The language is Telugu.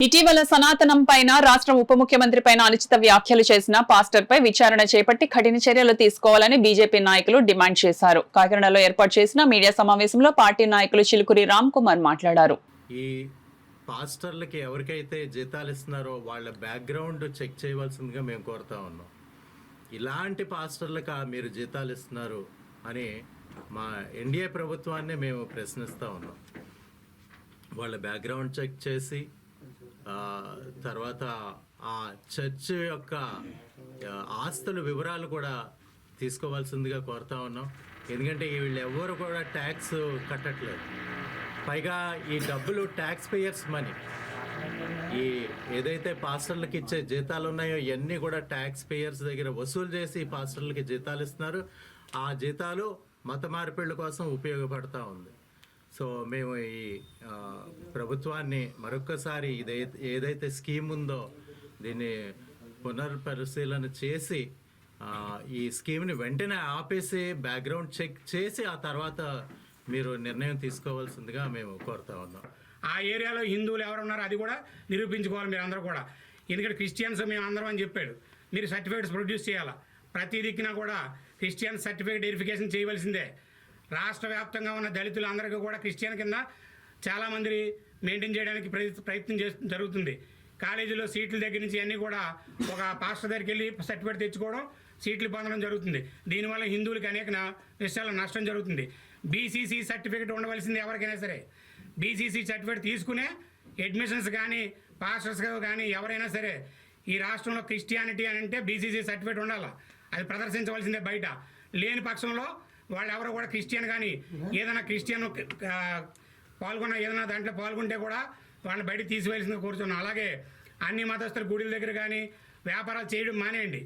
ఇటీవల సనాతనం పైన రాష్ట్ర ఉప ముఖ్యమంత్రి పైన అనుచిత వ్యాఖ్యలు చేసిన పాస్టర్ పై విచారణ చేపట్టి కఠిన చర్యలు తీసుకోవాలని బీజేపీ నాయకులు డిమాండ్ చేశారు. కాకినాడలో ఏర్పాటు చేసిన మీడియా సమావేశంలో పార్టీ నాయకులు చిలుకూరి రామ్ కుమార్ మాట్లాడారు. ఈ పాస్టర్లకి ఎవరికైతే జీతాలు ఇస్తున్నారో వాళ్ళ బ్యాక్గ్రౌండ్ చెక్ చేయవలసిందిగా మేము కోరుతా ఉన్నాం. ఇలాంటి పాస్టర్లకు మీరు జీతాలు ఇస్తున్నారు అని మా ఎన్డీఏ ప్రభుత్వాన్ని మేము ప్రశ్నిస్తూ ఉన్నాం. వాళ్ళ బ్యాక్గ్రౌండ్ చెక్ చేసి తర్వాత ఆ చర్చ్ యొక్క ఆస్తుల వివరాలు కూడా తీసుకోవాల్సిందిగా కోరుతా ఉన్నాం. ఎందుకంటే వీళ్ళు ఎవరు కూడా ట్యాక్స్ కట్టట్లేదు. పైగా ఈ డబ్బులు ట్యాక్స్ పేయర్స్ మనీ. ఈ ఏదైతే పాస్టర్లకు ఇచ్చే జీతాలు ఉన్నాయో ఇవన్నీ కూడా ట్యాక్స్ పేయర్స్ దగ్గర వసూలు చేసి పాస్టర్లకి జీతాలు ఇస్తున్నారు. ఆ జీతాలు మత మార్పిళ్ళ కోసం ఉపయోగపడతా ఉంది. సో మేము ఈ ప్రభుత్వాన్ని మరొక్కసారి ఏదైతే స్కీమ్ ఉందో దీన్ని పునర్పరిశీలన చేసి ఈ స్కీమ్ని వెంటనే ఆపేసి బ్యాక్గ్రౌండ్ చెక్ చేసి ఆ తర్వాత మీరు నిర్ణయం తీసుకోవాల్సిందిగా మేము కోరుతా ఉన్నాం. ఆ ఏరియాలో హిందువులు ఎవరు ఉన్నారో అది కూడా నిరూపించుకోవాలి మీరు అందరూ కూడా. ఎందుకంటే క్రిస్టియన్స్ మేము అందరం అని చెప్పాడు. మీరు సర్టిఫికేట్స్ ప్రొడ్యూస్ చేయాలా. ప్రతి దిక్కున కూడా క్రిస్టియన్ సర్టిఫికేట్ వెరిఫికేషన్ చేయవలసిందే. రాష్ట్ర వ్యాప్తంగా ఉన్న దళితులు అందరికీ కూడా క్రిస్టియన్ కింద చాలామంది మెయింటైన్ చేయడానికి ప్రయత్నం జరుగుతుంది. కాలేజీలో సీట్ల దగ్గర నుంచి అన్నీ కూడా ఒక పాస్టర్ దగ్గరికి వెళ్ళి సర్టిఫికేట్ తెచ్చుకోవడం, సీట్లు పొందడం జరుగుతుంది. దీనివల్ల హిందువులకి అనేక విషయాల్లో నష్టం జరుగుతుంది. బీసీసీ సర్టిఫికేట్ ఉండవలసింది ఎవరికైనా సరే. బీసీసీ సర్టిఫికేట్ తీసుకునే అడ్మిషన్స్ కానీ పాస్టర్స్ కానీ ఎవరైనా సరే ఈ రాష్ట్రంలో క్రిస్టియానిటీ అని అంటే బీసీసీ సర్టిఫికేట్ ఉండాలి. అది ప్రదర్శించవలసిందే. బయట లేని పక్షంలో వాళ్ళు ఎవరో కూడా క్రిస్టియన్ కానీ ఏదైనా క్రిస్టియన్ పాల్గొన్న ఏదైనా దాంట్లో పాల్గొంటే కూడా వాళ్ళని బయట తీసివేయాల్సిందిగా కోరుతున్నాం. అలాగే అన్ని మతస్థుల గుడిల దగ్గర కానీ వ్యాపారాలు చేయడం మానేయండి.